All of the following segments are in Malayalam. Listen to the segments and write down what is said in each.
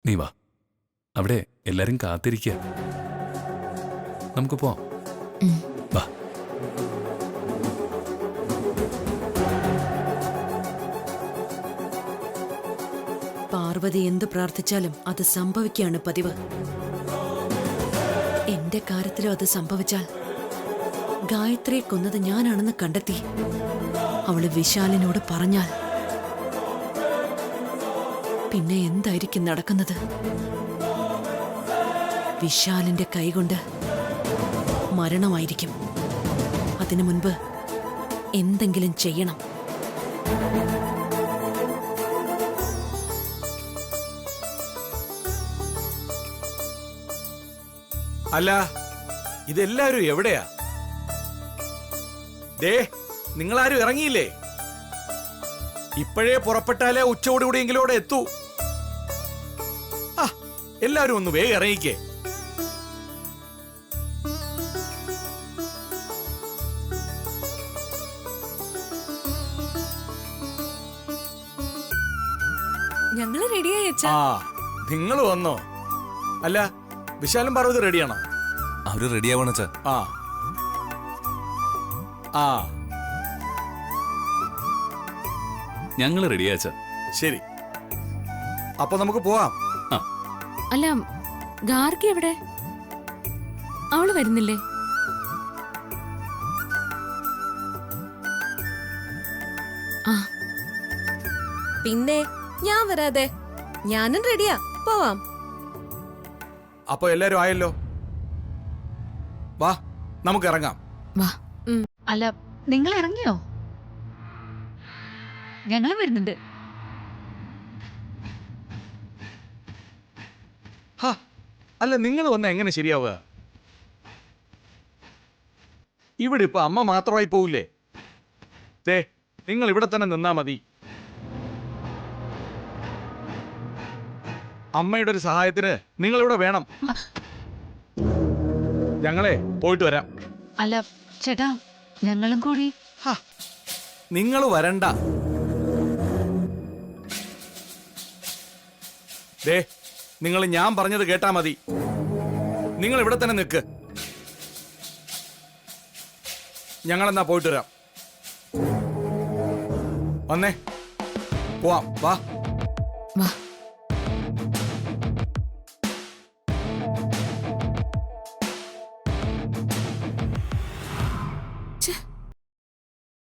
നീ വാ, അവിടെ എല്ലാരും കാത്തിരിക്കുക. നമുക്ക് പോവാം. വാ. പാർവതി എന്ത് പ്രാർത്ഥിച്ചാലും അത് സംഭവിക്കുകയാണ് പതിവ്. എന്റെ കാര്യത്തിലും അത് സംഭവിച്ചാൽ ഗായത്രിയെ കൊന്നത് ഞാനാണെന്ന് കണ്ടെത്തി അവള് വിശാലിനോട് പറഞ്ഞാൽ പിന്നെ എന്തായിരിക്കും നടക്കുന്നത്? വിശാലിന്റെ കൈകൊണ്ട് മരണമായിരിക്കും. അതിനു മുൻപ് എന്തെങ്കിലും ചെയ്യണം. അല്ല, ഇതെല്ലാരും എവിടെയാ? ദേ, നിങ്ങളാരും ഇറങ്ങിയില്ലേ? ഇപ്പോഴേ പുറപ്പെട്ടാലേ ഉച്ചയോടുകൂടിയെങ്കിലും അവിടെ എത്തൂ. ആ, എല്ലാരും ഒന്ന് വേഗം ഇറങ്ങിക്കേ. ഞങ്ങള് റെഡിയായി അച്ഛാ. ആ, നിങ്ങൾ വന്നോ? അല്ല, വിശാലും പാർവതി റെഡിയാണോ? അവര് റെഡിയാവണച്ചാ. ആ ആ ഞങ്ങള് റെഡിയാച്ചാ. ശരി, അപ്പൊ നമുക്ക് പോവാം. അല്ല, ഗാർഗി എവിടെ? അവള് വരുന്നില്ലേ? ആ, പിന്നെ ഞാൻ വരാതെ? ഞാനും റെഡിയാ, പോവാം. അപ്പൊ എല്ലാരും ആയല്ലോ, വാ നമുക്ക് ഇറങ്ങാം. വാ. അല്ല, നിങ്ങൾ ഇറങ്ങിയോ? ഞങ്ങളും വരുന്നുണ്ട്. ഹാ, അല്ല, നിങ്ങൾ വന്ന എങ്ങനെ ശരിയാവുക? ഇവിടെ ഇപ്പൊ അമ്മ മാത്രമായി പോവില്ലേ? ദേ, നിങ്ങൾ ഇവിടെ തന്നെ നിന്നാ മതി. അമ്മയുടെ ഒരു സഹായത്തിന് നിങ്ങൾ ഇവിടെ വേണം. ഞങ്ങളെ പോയിട്ട് വരാം. അല്ല ചേട്ടാ, ഞങ്ങളും കൂടി. നിങ്ങൾ വരണ്ട. ദേ, നിങ്ങൾ ഞാൻ പറഞ്ഞത് കേട്ടാ മതി. നിങ്ങൾ ഇവിടെ തന്നെ നിൽക്ക്. ഞങ്ങളെന്നാ പോയിട്ട് വരാം. വന്നേ, പോവാം. വാ. വാ.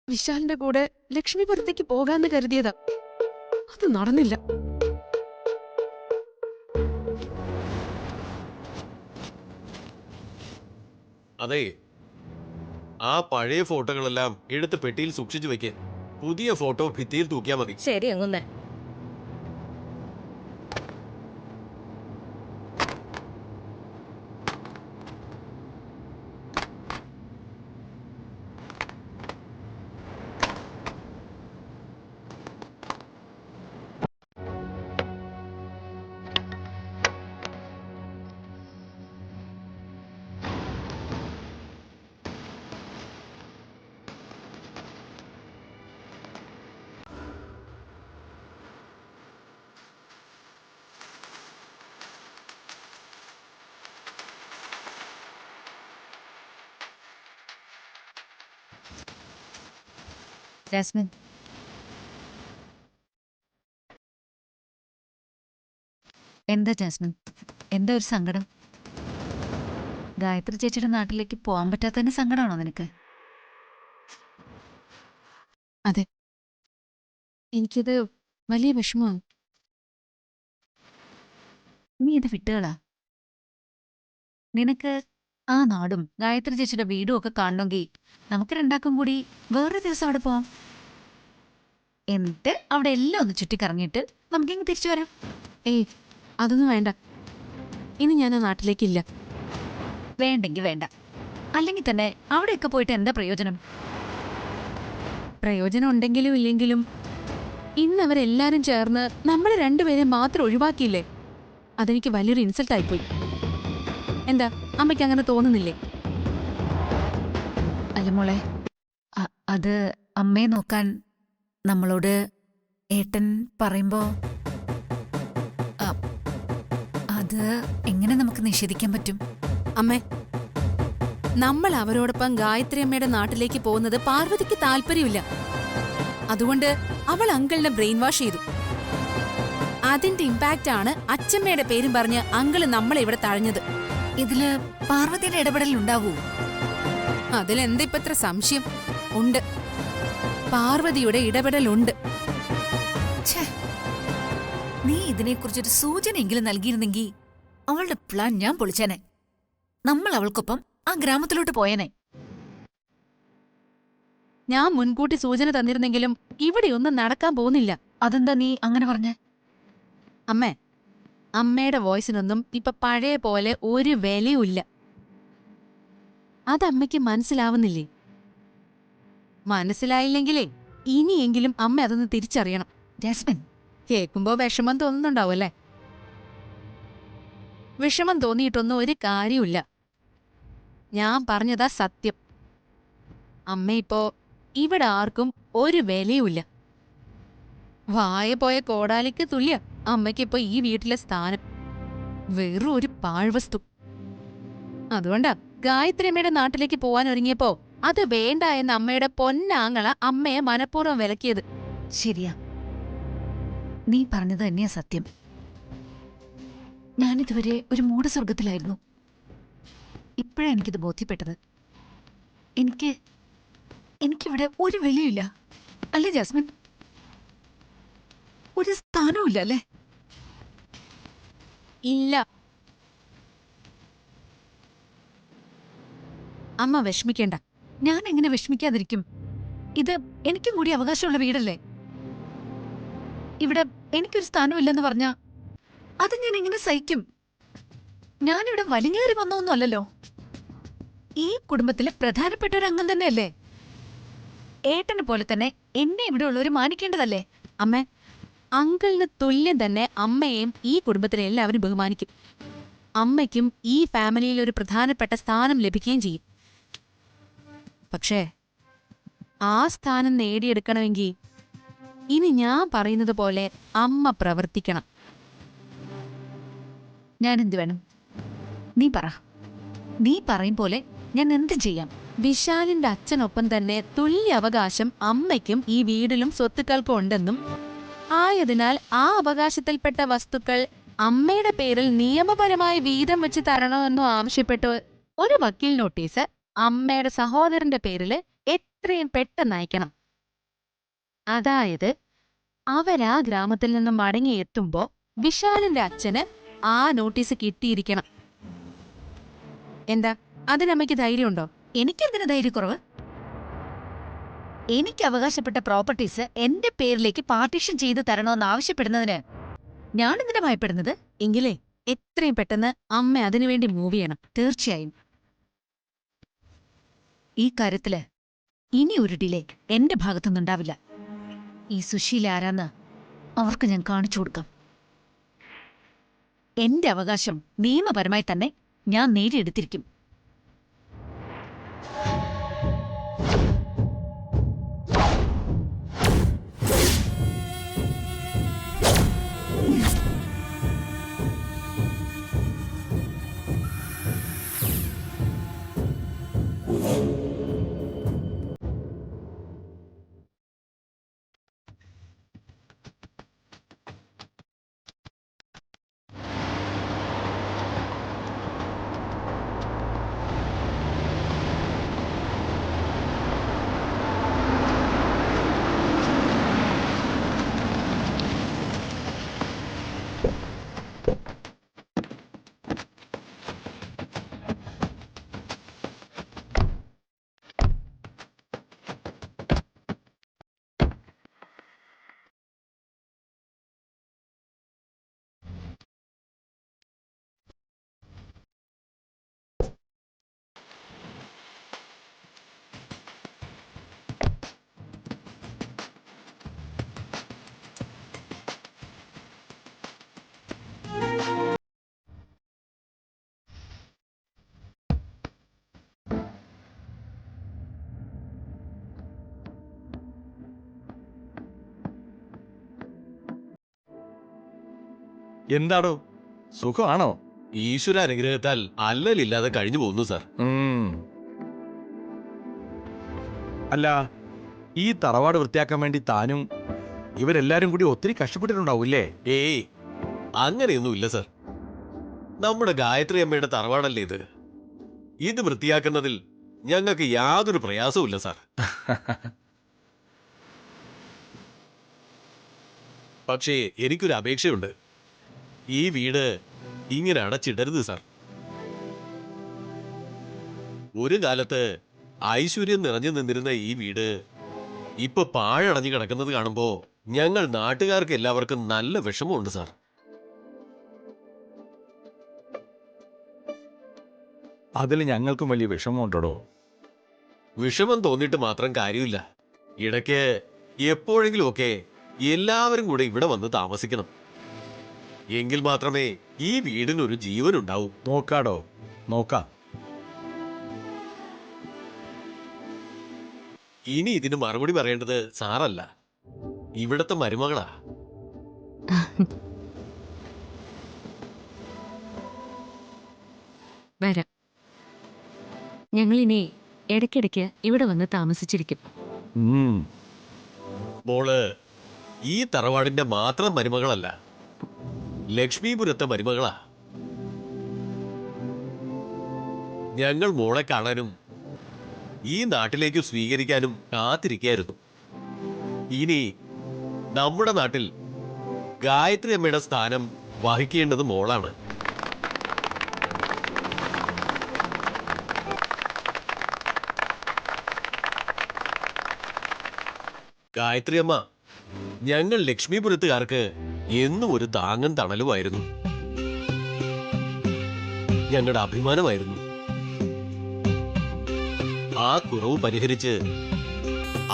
വിശാലിന്റെ കൂടെ ലക്ഷ്മിപുരത്തേക്ക് പോകാന്ന് കരുതിയതാ, അത് നടന്നില്ല. അതെ, ആ പഴയ ഫോട്ടോകളെല്ലാം എടുത്ത് പെട്ടിയിൽ സൂക്ഷിച്ചു വെക്കേ. പുതിയ ഫോട്ടോ ഭിത്തിയിൽ തൂക്കിയാ മതി. ശരി അങ്ങുന്നേ. ജാസ്മിൻ, എന്താ ജാസ്മിൻ, എന്താ ഒരു സങ്കടം? ഗായത്രി ചേച്ചിയുടെ നാട്ടിലേക്ക് പോകാൻ പറ്റാത്തതിന് സങ്കടമാണോ നിനക്ക്? അതെ, എനിക്കത് വലിയ വിഷമമാണ്. നീ ഇത് വിട്ടുകളാ. നിനക്ക് ആ നാടും ഗായത്രി ചേച്ചിയുടെ വീടും ഒക്കെ കാണണമെങ്കിൽ നമുക്ക് രണ്ടാക്കും കൂടി വേറൊരു ദിവസം അവിടെ പോവാം. എന്നിട്ട് അവിടെ എല്ലാം ഒന്ന് ചുറ്റിക്കറങ്ങിയിട്ട് നമുക്കിങ്ങ് തിരിച്ചു വരാം. ഏയ്, അതൊന്നും വേണ്ട. ഇനി ഞാൻ ആ നാട്ടിലേക്കില്ല. വേണ്ടെങ്കിൽ വേണ്ട. അല്ലെങ്കിൽ തന്നെ അവിടെയൊക്കെ പോയിട്ട് എന്താ പ്രയോജനം? പ്രയോജനം ഉണ്ടെങ്കിലും ഇല്ലെങ്കിലും ഇന്ന് അവരെല്ലാരും ചേർന്ന് നമ്മളെ രണ്ടുപേരെ മാത്രം ഒഴിവാക്കിയില്ലേ? അതെനിക്ക് വലിയൊരു ഇൻസൾട്ടായിപ്പോയി. എന്താ, അമ്മയ്ക്ക് അങ്ങനെ തോന്നുന്നില്ലേ? അല്ല മോളെ, അത് അമ്മയെ നോക്കാൻ നമ്മളോട് ഏട്ടൻ പറയുമ്പോ അത് എങ്ങനെ നമുക്ക് നിഷേധിക്കാൻ പറ്റും? അമ്മേ, നമ്മൾ അവരോടൊപ്പം ഗായത്രി അമ്മയുടെ നാട്ടിലേക്ക് പോകുന്നത് പാർവതിക്ക് താല്പര്യമില്ല. അതുകൊണ്ട് അവൾ അങ്കിളിനെ ബ്രെയിൻ വാഷ് ചെയ്തു. അതിന്റെ ഇമ്പാക്റ്റ് ആണ് അച്ഛമ്മയുടെ പേരും പറഞ്ഞ് അങ്കിള് നമ്മളെ ഇവിടെ തഴഞ്ഞത്. ഇതില് പാർവതിയുടെ ഇടപെടൽ ഉണ്ടാവൂ? അതിലെന്താ ഇപ്പൊ ഇത്ര സംശയം? ഉണ്ട്, പാർവതിയുടെ ഇടപെടലുണ്ട്. ഛേ, നീ ഇതിനെക്കുറിച്ചൊരു സൂചനയെങ്കിലും നൽകിയിരുന്നെങ്കിൽ അവളുടെ പ്ലാൻ ഞാൻ പൊളിച്ചേനെ. നമ്മൾ അവൾക്കൊപ്പം ആ ഗ്രാമത്തിലോട്ട് പോയേനെ. ഞാൻ മുൻകൂട്ടി സൂചന തന്നിരുന്നെങ്കിലും ഇവിടെയൊന്നും നടക്കാൻ പോകുന്നില്ല. അതെന്താ നീ അങ്ങനെ പറഞ്ഞേ? അമ്മേ, അമ്മയുടെ വോയിസിനൊന്നും ഇപ്പൊ പഴയ പോലെ ഒരു വിലയുമില്ല. അതമ്മയ്ക്ക് മനസ്സിലാവുന്നില്ലേ? മനസ്സിലായില്ലെങ്കിലേ ഇനിയെങ്കിലും അമ്മ അതൊന്ന് തിരിച്ചറിയണം. ജാസ്മിൻ, കേൾക്കുമ്പോ വിഷമം തോന്നുന്നുണ്ടാവല്ലേ? വിഷമം തോന്നിയിട്ടൊന്നും ഒരു കാര്യമില്ല. ഞാൻ പറഞ്ഞതാ സത്യം. അമ്മ ഇപ്പോ ഇവിടെ ആർക്കും ഒരു വിലയുമില്ല. വായ പോയ കോടാലിക്ക് തുല്യ അമ്മയ്ക്കിപ്പോ ഈ വീട്ടിലെ സ്ഥാനം. വെറും ഒരു പാഴ്വസ്തു. അതുകൊണ്ടാ ഗായത്രി അമ്മയുടെ നാട്ടിലേക്ക് പോവാൻ ഒരുങ്ങിയപ്പോ അത് വേണ്ട എന്ന അമ്മയുടെ പൊന്നാങ്ങള അമ്മയെ മനഃപൂർവ്വം വിലക്കിയത്. ശരിയാ, നീ പറഞ്ഞത് തന്നെയാ സത്യം. ഞാനിതുവരെ ഒരു മൂഢസ്വർഗത്തിലായിരുന്നു. ഇപ്പോഴാണ് എനിക്കിത് ബോധ്യപ്പെട്ടത്. എനിക്കിവിടെ ഒരു വിലയില്ല അല്ലേ ജാസ്മിൻ? ഒരു സ്ഥാനവുമില്ല അല്ലേ? ഇല്ല. അമ്മ വിഷമിക്കേണ്ട. ഞാൻ എങ്ങനെ വിഷമിക്കാതിരിക്കും? ഇത് എനിക്കും കൂടി അവകാശമുള്ള വീടല്ലേ? ഇവിടെ എനിക്കൊരു സ്ഥാനമില്ലെന്ന് പറഞ്ഞാ അത് ഞാൻ എങ്ങനെ സഹിക്കും? ഞാനിവിടെ വലിഞ്ഞേറി വന്നൊന്നും അല്ലല്ലോ. ഈ കുടുംബത്തിലെ പ്രധാനപ്പെട്ട ഒരു അംഗം തന്നെയല്ലേ? ഏട്ടനെ പോലെ തന്നെ എന്നെ ഇവിടെ ഉള്ളവർ മാനിക്കേണ്ടതല്ലേ? അമ്മേ, അങ്കിളിന് തുല്യം തന്നെ അമ്മയെയും ഈ കുടുംബത്തിലെ എല്ലാവരും ബഹുമാനിക്കും. അമ്മയ്ക്കും ഈ ഫാമിലിയിൽ ഒരു പ്രധാനപ്പെട്ട സ്ഥാനം ലഭിക്കുകയും ചെയ്യും. പക്ഷേ ആ സ്ഥാനം നേടിയെടുക്കണമെങ്കിൽ ഇനി ഞാൻ പറയുന്നത് പോലെ അമ്മ പ്രവർത്തിക്കണം. ഞാൻ എന്ത് വേണം? നീ പറ. നീ പറയും പോലെ ഞാൻ എന്ത് ചെയ്യാം? വിശാലിന്റെ അച്ഛനൊപ്പം തന്നെ തുല്യ അവകാശം അമ്മയ്ക്കും ഈ വീടിലും സ്വത്തുക്കൾക്കും ഉണ്ടെന്നും ആയതിനാൽ ആ അവകാശത്തിൽപ്പെട്ട വസ്തുക്കൾ അമ്മയുടെ പേരിൽ നിയമപരമായി വീതം വെച്ച് തരണമെന്നും ആവശ്യപ്പെട്ട് ഒരു വക്കീൽ നോട്ടീസ് അമ്മയുടെ സഹോദരന്റെ പേരിൽ എത്രയും പെട്ടെന്ന് അയക്കണം. അതായത് അവരാ ഗ്രാമത്തിൽ നിന്ന് മടങ്ങിയെത്തുമ്പോ വിശാലിന്റെ അച്ഛന് ആ നോട്ടീസ് കിട്ടിയിരിക്കണം. എന്താ, അതിനമ്മയ്ക്ക് ധൈര്യമുണ്ടോ? എനിക്കെന്തിനു ധൈര്യക്കുറവ്? എനിക്ക് അവകാശപ്പെട്ട പ്രോപ്പർട്ടീസ് എന്റെ പേരിലേക്ക് പാർട്ടീഷൻ ചെയ്ത് തരണമെന്ന് ആവശ്യപ്പെടുന്നതിന് ഞാനെന്തിനാ ഭയപ്പെടുന്നത്? എങ്കിലേ എത്രയും പെട്ടെന്ന് അമ്മ അതിനുവേണ്ടി മൂവ് ചെയ്യണം. തീർച്ചയായും. ഈ കാര്യത്തില് ഇനി ഒരു ഡിലേ എന്റെ ഭാഗത്തുനിന്നുണ്ടാവില്ല. ഈ സുശീല ആരാന്ന് അവർക്ക് ഞാൻ കാണിച്ചു കൊടുക്കാം. എന്റെ അവകാശം നിയമപരമായി തന്നെ ഞാൻ നേടിയെടുത്തിരിക്കും. എന്താടോ, സുഖമാണോ? ഈശ്വര അനുഗ്രഹത്താൽ അല്ലലില്ലാതെ കഴിഞ്ഞു പോകുന്നു സാർ. അല്ല, ഈ തറവാട് വൃത്തിയാക്കാൻ വേണ്ടി താനും ഇവരെല്ലാരും കൂടി ഒത്തിരി കഷ്ടപ്പെട്ടിട്ടുണ്ടാവൂല്ലേ? ഏയ്, അങ്ങനെയൊന്നുമില്ല സാർ. നമ്മുടെ ഗായത്രി അമ്മയുടെ തറവാടല്ലേ ഇത്. ഇത് വൃത്തിയാക്കുന്നതിൽ ഞങ്ങൾക്ക് യാതൊരു പ്രയാസവുമില്ല സാർ. പക്ഷേ എനിക്കൊരു അപേക്ഷയുണ്ട്. ഈ വീട് ഇങ്ങനെ അടച്ചിടരുത് സാർ. ഒരു കാലത്ത് ഐശ്വര്യം നിറഞ്ഞു നിന്നിരുന്ന ഈ വീട് ഇപ്പൊ പാഴടഞ്ഞു കിടക്കുന്നത് കാണുമ്പോ ഞങ്ങൾ നാട്ടുകാർക്ക് എല്ലാവർക്കും നല്ല വിഷമമുണ്ട് സാർ. അതിൽ ഞങ്ങൾക്കും വലിയ വിഷമമുണ്ടോ? വിഷമം തോന്നിയിട്ട് മാത്രം കാര്യമില്ല. ഇടയ്ക്ക് എപ്പോഴെങ്കിലുമൊക്കെ എല്ലാവരും കൂടെ ഇവിടെ വന്ന് താമസിക്കണം. എങ്കിൽ മാത്രമേ ഈ വീടിനൊരു ജീവനുണ്ടാവൂ. നോക്കാടോ, നോക്കാം. ഇനി ഇതിന് മറുപടി പറയേണ്ടത് സാറല്ല, ഇവിടത്തെ മരുമകളാ. വരാം. ഞങ്ങളിനി ഇടയ്ക്കിടയ്ക്ക് ഇവിടെ വന്ന് താമസിച്ചിരിക്കും. മോള് ഈ തറവാടിന്റെ മാത്രം മരുമകളല്ല, ലക്ഷ്മീപുരത്തെ മരുമകളാ. ഞങ്ങൾ മോളെ കാണാനും ഈ നാട്ടിലേക്ക് സ്വീകരിക്കാനും കാത്തിരിക്കായിരുന്നു. ഇനി നമ്മുടെ നാട്ടിൽ ഗായത്രി അമ്മയുടെ സ്ഥാനം വഹിക്കേണ്ടത് മോളാണ്. ഗായത്രി അമ്മ ഞങ്ങൾ ലക്ഷ്മീപുരത്തുകാർക്ക് എന്നും ഒരു താങ്ങും തണലുമായിരുന്നു. ഞങ്ങളുടെ അഭിമാനമായിരുന്നു. ആ കുറവ് പരിഹരിച്ച്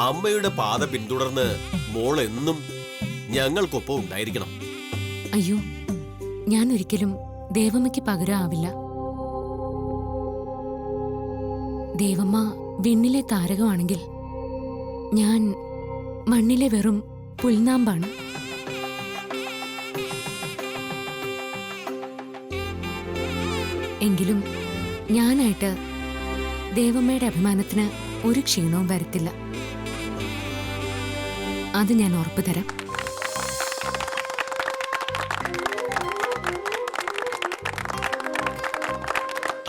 അമ്മയുടെ പാത പിന്തുടർന്ന് മോൾ എന്നും ഞങ്ങൾക്കൊപ്പം ഉണ്ടായിരിക്കണം. അയ്യോ, ഞാൻ ഒരിക്കലും ദേവമ്മയ്ക്ക് പകരം ആവില്ല. ദേവമ്മ വിണ്ണിലെ താരകമാണെങ്കിൽ ഞാൻ മണ്ണിലെ വെറും പുൽനാമ്പാണ്. എങ്കിലും ഞാനായിട്ട് ദേവമ്മയുടെ അഭിമാനത്തിന് ഒരു ക്ഷീണവും വരത്തില്ല. അത് ഞാൻ ഉറപ്പു തരാം.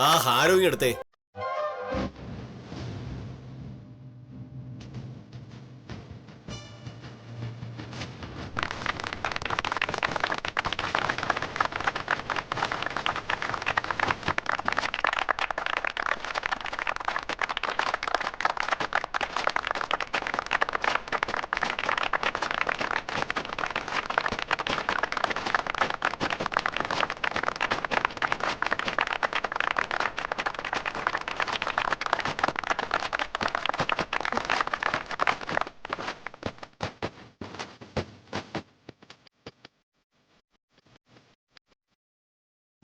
ആ ഹാരോയും എടുത്തേ.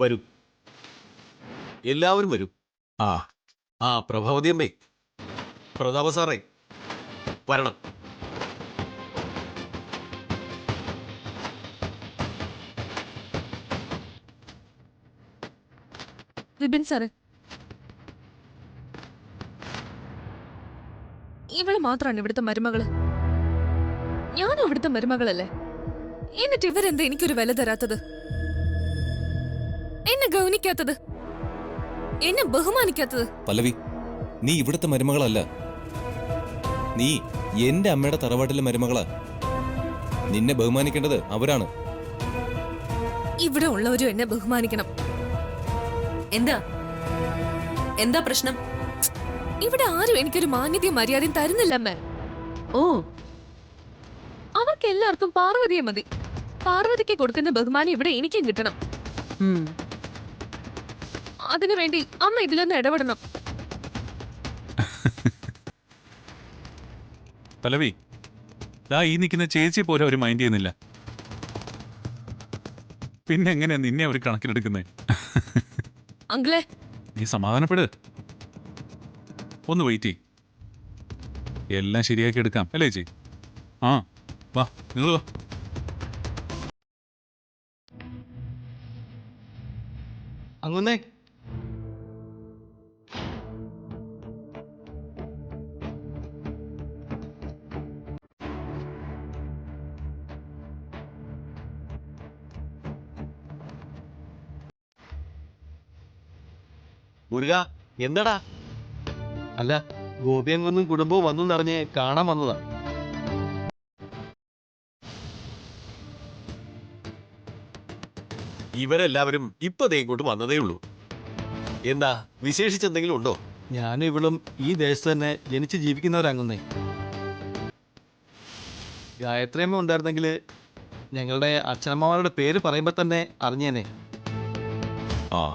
വരൂ, എല്ലാവരും വരൂ. ആ പ്രഭാവതി അമ്മേ, പ്രതാപ സാറേ, വരണം. വിപിൻ സാറ്, ഇവള് മാത്രമാണ് ഇവിടുത്തെ മരുമകള്. ഞാനും ഇവിടുത്തെ മരുമകളല്ലേ? എന്നിട്ട് ഇവരെന്താ എനിക്കൊരു വില തരാത്തത്, എന്നെ ഗൗനിക്കാത്തത്, എന്നെ ബഹുമാനിക്കാത്തത്? പല്ലവി, നീ ഇവിടുത്തെ മരുമകളല്ല, നീ എന്റെ അമ്മയുടെ തറവാട്ടിലെ മരുമകളാ. നിന്നെ ബഹുമാനിക്കേണ്ടത് അവരാണ്. ഇവിടെ ഉള്ളവരും എന്നെ ബഹുമാനിക്കണം. എന്താ എന്താ പ്രശ്നം? ഇവിടെ ആരും എനിക്കൊരു മാന്യതയും മര്യാദയും തരുന്നില്ല അമ്മേ. ഓ, അവർക്ക് എല്ലാവർക്കും പാർവതിയെ മതി. പാർവതിക്ക് കൊടുക്കുന്ന ബഹുമാനം ഇവിടെ എനിക്കും കിട്ടണം. അതിനുവേണ്ടി അമ്മ ഇതിലൊന്ന് ഇടപെടണം. പല്ലവി, ദാ ഈ നിൽക്കുന്ന ചേച്ചി പോലെ അവർ മൈൻഡ് ചെയ്യുന്നില്ല. പിന്നെ എങ്ങനെയാ നിന്നെ അവർ കണക്കിലെടുക്കുന്നേ? അങ്കിളെ, നീ സമാധാനപ്പെട്, ഒന്ന് വെയിറ്റ് ചെയ്, എല്ലാം ശരിയാക്കി എടുക്കാം അല്ലേ ചേച്ചി? ആ വാ, നിങ്ങൾ വാ. അങ്ങുന്നേ മുരുക എന്താടാ? അല്ല, ഗോപിയങ്കൊന്നും കുടുംബവും വന്നു നിറഞ്ഞ് കാണാൻ വന്നതാ. ഇവരെല്ലാവരും ഇപ്പൊ ദേ ഇങ്ങോട്ട് വന്നതേ ഉള്ളൂ. എന്താ വിശേഷിച്ചെന്തെങ്കിലും ഉണ്ടോ? ഞാനും ഇവളും ഈ ദേശത്ത് തന്നെ ജനിച്ച് ജീവിക്കുന്നവരങ്ങുന്നേ. ഗായത്രിയമ്മ ഉണ്ടായിരുന്നെങ്കിൽ ഞങ്ങളുടെ അച്ഛനമ്മമാരുടെ പേര് പറയുമ്പോൾ തന്നെ അറിഞ്ഞേനെ. ആ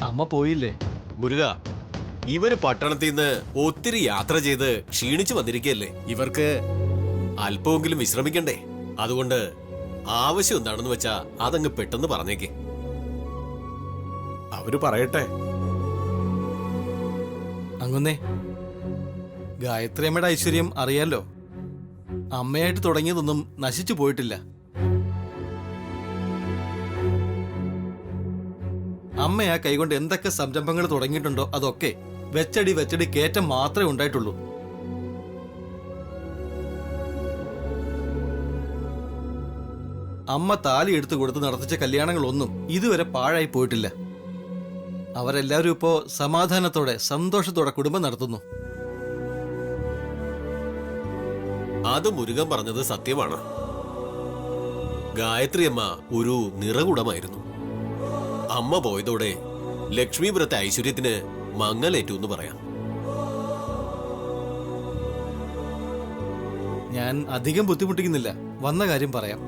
അമ്മ പോയില്ലേ? മുരുക, ഇവര് പട്ടണത്തിൽ നിന്ന് ഒത്തിരി യാത്ര ചെയ്ത് ക്ഷീണിച്ചു വന്നിരിക്കുകയല്ലേ. ഇവർക്ക് അല്പമെങ്കിലും വിശ്രമിക്കണ്ടേ? അതുകൊണ്ട് ആവശ്യം എന്താണെന്ന് വെച്ചാ അതങ്ങ് പെട്ടെന്ന് പറഞ്ഞേക്ക്. അവര് പറയട്ടെ. അങ്ങുന്നേ, ഗായത്രിയമ്മയുടെ ഐശ്വര്യം അറിയാലോ. അമ്മയായിട്ട് തുടങ്ങിയതൊന്നും നശിച്ചു പോയിട്ടില്ല. അമ്മ ആ കൈകൊണ്ട് എന്തൊക്കെ സംരംഭങ്ങൾ തുടങ്ങിയിട്ടുണ്ടോ അതൊക്കെ വെച്ചടി കയറ്റം മാത്രമേ ഉണ്ടായിട്ടുള്ളൂ. അമ്മ താലി എടുത്തു കൊടുത്ത് നടത്തിച്ച കല്യാണങ്ങളൊന്നും ഇതുവരെ പാഴായി പോയിട്ടില്ല. അവരെല്ലാവരും ഇപ്പോ സമാധാനത്തോടെ സന്തോഷത്തോടെ കുടുംബം നടത്തുന്നു. അത് മുരുകൻ പറഞ്ഞത് സത്യമാണ്. ഗായത്രിയമ്മ ഒരു നിറകുടമായിരുന്നു. അമ്മ പോയതോടെ ലക്ഷ്മീപുരത്തെ ഐശ്വര്യത്തിന് മങ്ങലേറ്റു എന്ന് പറയാം. ഞാൻ അധികം ബുദ്ധിമുട്ടിക്കുന്നില്ല. വന്ന കാര്യം പറയാം.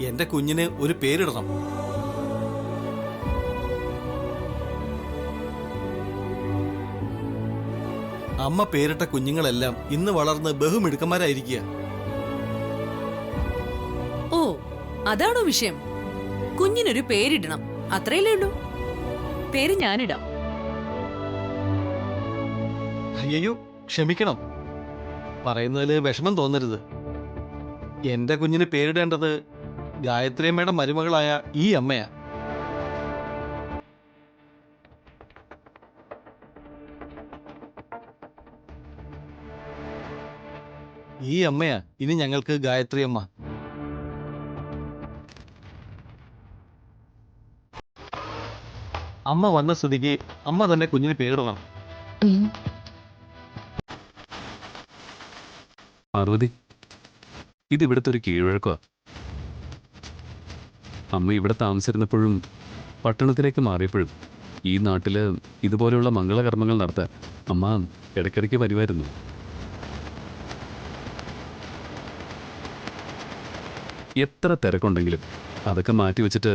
എന്റെ കുഞ്ഞിന് ഒരു പേരിടണം. അമ്മ പേരിട്ട കുഞ്ഞുങ്ങളെല്ലാം ഇന്ന് വളർന്ന് ബഹുമിടുക്കന്മാരായിരിക്കുക. ഓ, അതാണോ വിഷയം? കുഞ്ഞിനൊരു പേരിടണം, അത്രയല്ലേ ഉള്ളൂ. പേര് ഞാനിടാം. അയ്യോ, ക്ഷമിക്കണം. പറയുന്നതിൽ വിഷമം തോന്നരുത്. എന്റെ കുഞ്ഞിന് പേരിടേണ്ടത് ഗായത്രിയമ്മയുടെ മരുമകളായ ഈ അമ്മയാ. ഈ അമ്മയാ ഇനി ഞങ്ങൾക്ക് ഗായത്രിയമ്മ. അമ്മ വന്ന സ്ഥിതിക്ക് അമ്മ തന്നെ കുഞ്ഞിന് പേരിടണം. പാർവതി, ഇത് ഇവിടുത്തെ ഒരു കീഴ്വഴക്കോ? അമ്മ ഇവിടെ താമസിച്ചിരുന്നപ്പോഴും പട്ടണത്തിലേക്ക് മാറിയപ്പോഴും ഈ നാട്ടില് ഇതുപോലെയുള്ള മംഗളകർമ്മങ്ങൾ നടത്താൻ അമ്മ ഇടയ്ക്കിടയ്ക്ക് വരുമായിരുന്നു. എത്ര തിരക്കുണ്ടെങ്കിലും അതൊക്കെ മാറ്റി വെച്ചിട്ട്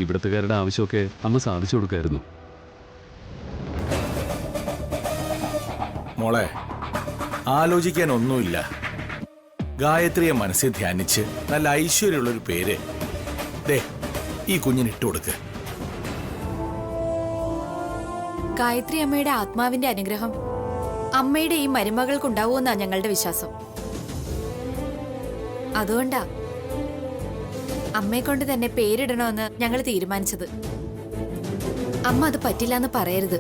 ഇവിടുത്തുകാരുടെ ആവശ്യമൊക്കെ അമ്മ സാധിച്ചു കൊടുക്കായിരുന്നു. മോളെ, ആലോചിക്കാൻ ഒന്നുമില്ല. ഗായത്രിയെ മനസ്സിൽ ധ്യാനിച്ച് നല്ല ഐശ്വര്യമുള്ളൊരു പേര് ദേ ഈ കുഞ്ഞിന് ഇട്ടുകൊടുക്ക്. ഗായത്രി അമ്മയുടെ ആത്മാവിന്റെ അനുഗ്രഹം അമ്മയുടെ ഈ മരുമകൾക്കുണ്ടാവുമെന്നാ ഞങ്ങളുടെ വിശ്വാസം. അതുകൊണ്ടാ അമ്മയെ കൊണ്ട് തന്നെ പേരിടണമെന്ന് ഞങ്ങൾ തീരുമാനിച്ചത്. അമ്മ അത് പറ്റില്ല എന്ന് പറയരുത്.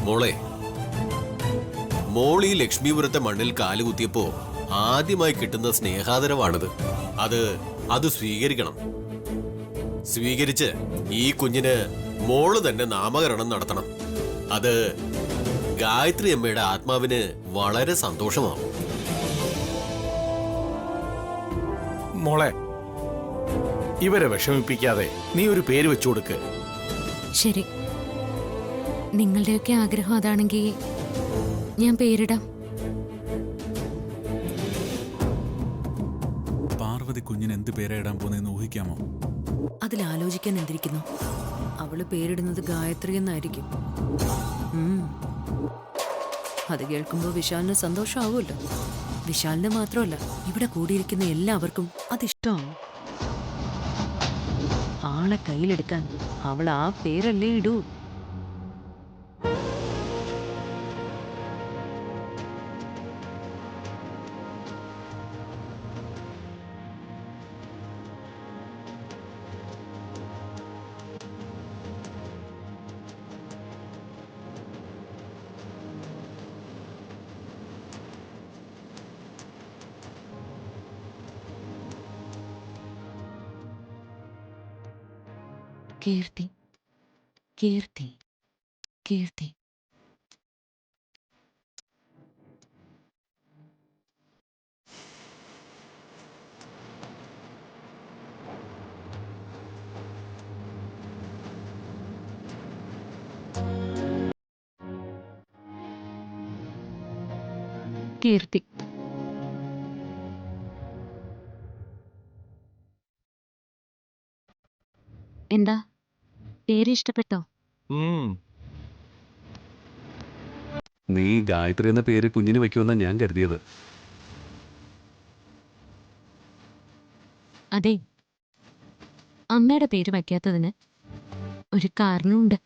മോളെ, മോൾ ഈ ലക്ഷ്മീപുരത്തെ മണ്ണിൽ കാലുകുത്തിയപ്പോ ആദ്യമായി കിട്ടുന്ന സ്നേഹാദരവാണിത്. അത് സ്വീകരിക്കണം. സ്വീകരിച്ച് ഈ കുഞ്ഞിന് മോള് തന്നെ നാമകരണം നടത്തണം. അത് ഗായത്രി അമ്മയുടെ ആത്മാവിന് വളരെ സന്തോഷമാവും. മോളെ, ഇവരെ വിഷമിപ്പിക്കാതെ നീ ഒരു പേര് വെച്ചു കൊടുക്ക്. ശരി, നിങ്ങളുടെയൊക്കെ ആഗ്രഹം അതാണെങ്കിൽ ഞാൻ പേരിടാം. പാർവതി കുഞ്ഞിന് എന്ത് പേരാ ഇടാൻ പോകുന്നതെന്ന് ഊഹിക്കാമോ? അതിലാലോചിക്കാൻ എന്തിരിക്കുന്നു? അവള് പേരിടുന്നത് ഗായത്രി എന്നായിരിക്കും. അത് കേൾക്കുമ്പോൾ വിശാലിന് സന്തോഷമാവുമല്ലോ. വിശാലിന് മാത്രമല്ല, ഇവിടെ കൂടിയിരിക്കുന്ന എല്ലാവർക്കും അതിഷ്ടമാവും. ആളെ കയ്യിലെടുക്കാൻ അവൾ ആ പേരല്ലേ ഇടൂ. കീർത്തി കീർത്തി കീർത്തി. കീർത്തി. എന്താ പേര് ഇഷ്ടപ്പെട്ടോ? നീ ഗായത്രി എന്ന പേര് കുഞ്ഞിന് വയ്ക്കുമെന്നാണ് ഞാൻ കരുതിയത്. അതെ, അമ്മയുടെ പേര് വയ്ക്കാത്തതിന് ഒരു കാരണമുണ്ട്.